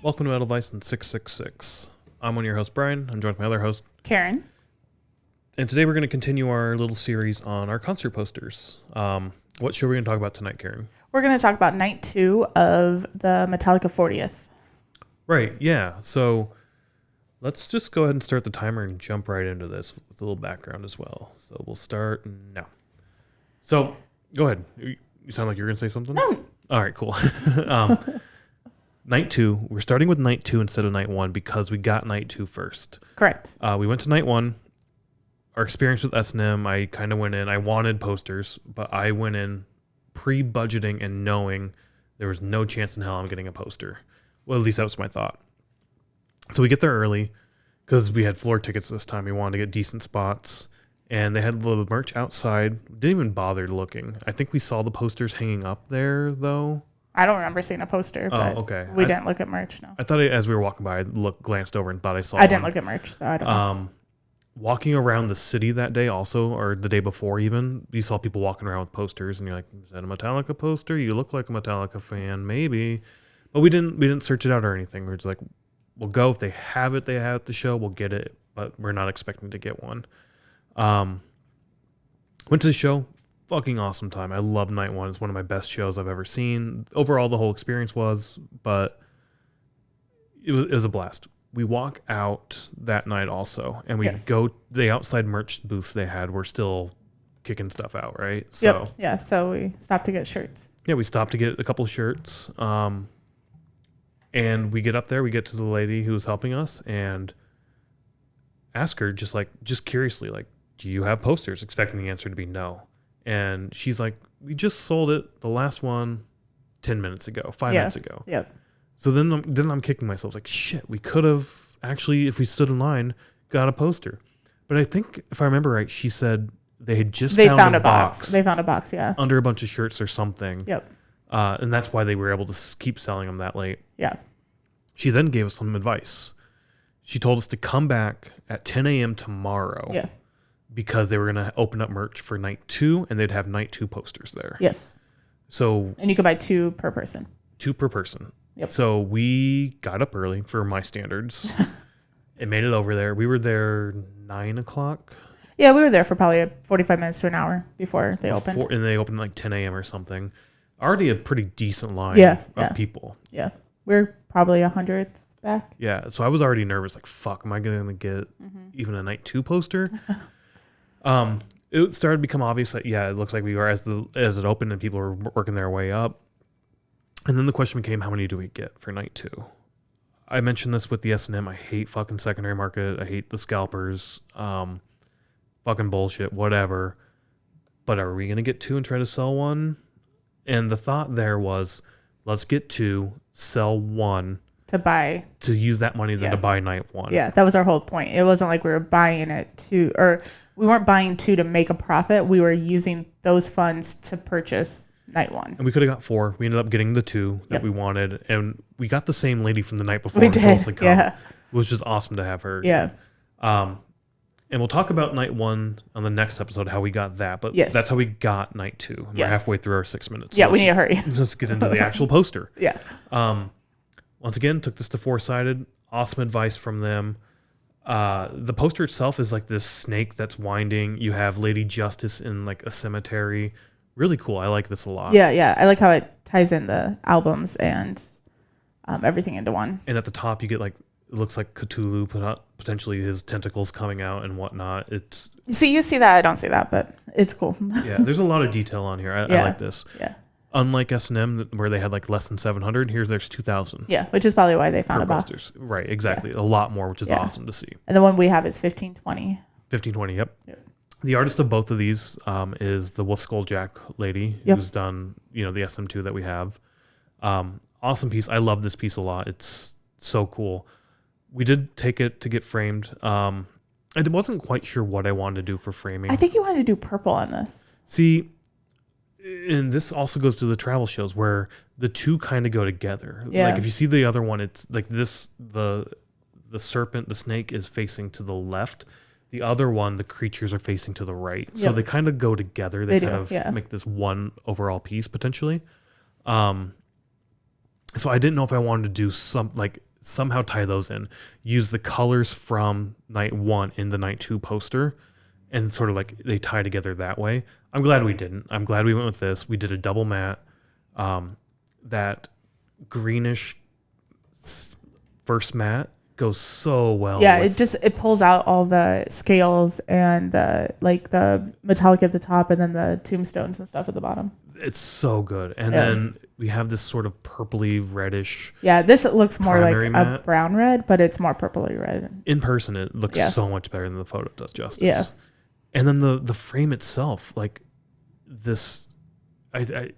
Welcome to MetalVice and 666. I'm one of your hosts, Brian. I'm joined by my other host, Karen. And today we're going to continue our little series on our concert posters. What show are we going to talk about tonight, Karen? We're going to talk about night 2 of the Metallica 40th. Right, yeah. So let's just go ahead and start the timer and jump right into this with a little background as well. So we'll start now. So go ahead. You sound like you're going to say something? No. All right, cool. Night 2. We're starting with night 2 instead of night 1 because we got night 2 first. Correct. We went to night 1. Our experience with S&M, I kind of went in. I wanted posters, but I went in pre-budgeting and knowing there was no chance in hell I'm getting a poster. Well, at least that was my thought. So we get there early because we had floor tickets this time. We wanted to get decent spots. And they had the merch outside. Didn't even bother looking. I think we saw the posters hanging up there, though. I don't remember seeing a poster, but okay. We didn't look at merch, no. I thought as we were walking by, I glanced over and thought I saw I didn't look at merch, so I don't know. Walking around the city that day also, or the day before even, you saw people walking around with posters, and you're like, is that a Metallica poster? You look like a Metallica fan, maybe. But we didn't search it out or anything. We're just like, we'll go. If they have it at the show, we'll get it. But we're not expecting to get one. Went to the show. Fucking awesome time. I love night 1. It's one of my best shows I've ever seen. Overall, the whole experience was, but it was a blast. We walk out that night also, and we go, the outside merch booths they had were still kicking stuff out, right? So, yep. Yeah, so we stopped to get shirts. Yeah, we stopped to get a couple of shirts. And we get up there, we get to the lady who was helping us and ask her just curiously, like, do you have posters? Expecting the answer to be no. And she's like, we just sold it, the last one, 10 minutes ago, 5 minutes ago. Yep. So then I'm kicking myself. Like, shit, we could have actually, if we stood in line, got a poster. But I think, if I remember right, she said they found a box. They found a box, yeah. Under a bunch of shirts or something. Yep. And that's why they were able to keep selling them that late. Yeah. She then gave us some advice. She told us to come back at 10 a.m. tomorrow. Yeah. Because they were going to open up merch for night 2, and they'd have night 2 posters there. Yes. So. And you could buy 2 per person. 2 per person. Yep. So we got up early for my standards and made it over there. We were there 9 o'clock. Yeah, we were there for probably 45 minutes to an hour before they opened. And they opened like 10 a.m. or something. Already a pretty decent line of people. Yeah. We're probably 100th back. Yeah. So I was already nervous. Like, fuck, am I going to get even a night 2 poster? It started to become obvious that, it looks like we were as it opened and people were working their way up. And then the question became, how many do we get for night 2? I mentioned this with the S&M. I hate fucking secondary market. I hate the scalpers. Fucking bullshit, whatever. But are we going to get 2 and try to sell 1? And the thought there was, let's get 2, sell 1. To use that money then to buy night 1. Yeah, that was our whole point. It wasn't like we were buying it or we weren't buying 2 to make a profit. We were using those funds to purchase night 1. And we could have got 4. We ended up getting the 2 that we wanted. And we got the same lady from the night before. We did, yeah. It was just awesome to have her. Yeah. And we'll talk about night 1 on the next episode, how we got that. But that's how we got night 2. We're halfway through our 6 minutes. So we need to hurry. Let's get into the actual poster. Yeah. Once again, took this to 4-sided. Awesome advice from them. The poster itself is like this snake that's winding. You have Lady Justice in like a cemetery. Really cool. I like this a lot. Yeah. I like how it ties in the albums and everything into one. And at the top, you get like, it looks like Cthulhu, potentially his tentacles coming out and whatnot. You see that. I don't see that, but it's cool. Yeah, there's a lot of detail on here. I like this. Yeah. Unlike S&M, where they had like less than 700, there's 2,000. Yeah, which is probably why they found a box. Right, exactly. Yeah. A lot more, which is awesome to see. And the one we have is 1520. 1520, yep. The artist of both of these is the Wolf Skull Jack lady who's done, the SM2 that we have. Awesome piece. I love this piece a lot. It's so cool. We did take it to get framed. I wasn't quite sure what I wanted to do for framing. I think you wanted to do purple on this. See, and this also goes to the travel shows where the 2 kind of go together. Yeah. Like if you see the other one, it's like this, the serpent, the snake is facing to the left. The other one, the creatures are facing to the right. Yep. So they kind of go together. They kind of make this one overall piece potentially. So I didn't know if I wanted to do somehow tie those in. Use the colors from night 1 in the night 2 poster, and sort of like they tie together that way. I'm glad we didn't. I'm glad we went with this. We did a double matte. That greenish first matte goes so well. Yeah, it pulls out all the scales and the metallic at the top, and then the tombstones and stuff at the bottom. It's so good. And then we have this sort of purpley reddish. Yeah, this looks more like matte. a brown red, but it's more purpley red. In person, it looks so much better than the photo does justice. Yeah. And then the frame itself, like this, it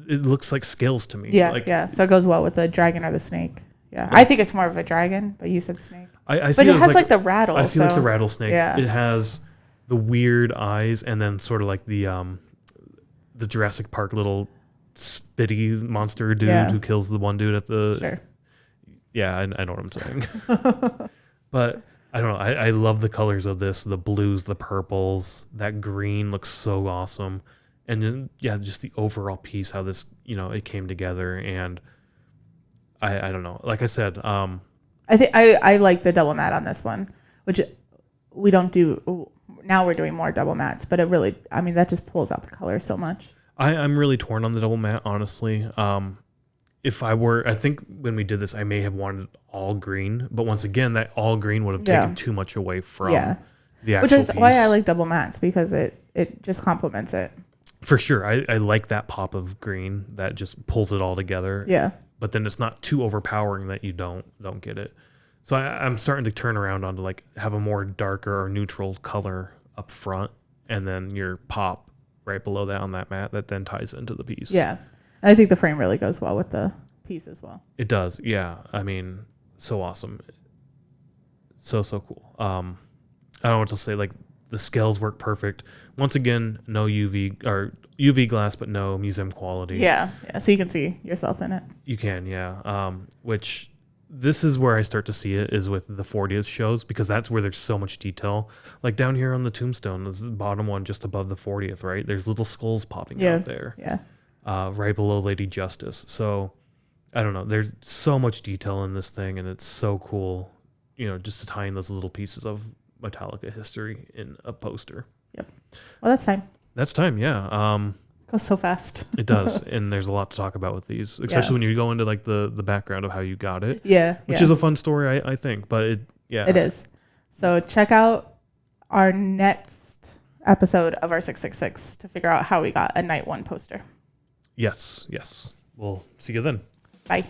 looks like scales to me. Yeah. So it goes well with the dragon or the snake. Yeah. I think it's more of a dragon, but you said snake. I see but it has like the rattle. I see like the rattlesnake. Yeah. It has the weird eyes, and then sort of like the Jurassic Park little spitty monster dude who kills the one dude at the. Sure. Yeah, I know what I'm saying. But I don't know. I love the colors of this. The blues, the purples, that green looks so awesome. And then, just the overall piece, how this, it came together. And I don't know. Like I said, I think I like the double matte on this one, which we don't do. Now we're doing more double mattes, but it really, that just pulls out the color so much. I'm really torn on the double matte, honestly. I think when we did this, I may have wanted all green, but once again, that all green would have taken too much away from the actual Which is piece. why I like double mattes, because it just complements it. For sure. I like that pop of green that just pulls it all together. Yeah. But then it's not too overpowering that you don't get it. So I'm starting to turn around onto like have a more darker or neutral color up front, and then your pop right below that on that matte that then ties into the piece. Yeah. And I think the frame really goes well with the piece as well. It does. Yeah. So awesome. So cool. I don't know what to say. Like the scales work perfect. Once again, no UV glass, but no museum quality. Yeah. So you can see yourself in it. You can. Yeah. Which this is where I start to see it is with the 40th shows, because that's where there's so much detail. Like down here on the tombstone, the bottom one just above the 40th, right? There's little skulls popping out there. Yeah. Right below Lady Justice. So I don't know. There's so much detail in this thing, and it's so cool, just to tie in those little pieces of Metallica history in a poster. Yep. Well, that's time. That's time, yeah. It goes so fast. It does, and there's a lot to talk about with these, especially when you go into like the background of how you got it. Yeah. Which is a fun story, I think, but it is. So check out our next episode of our 666 to figure out how we got a night 1 poster. Yes. We'll see you then. Bye.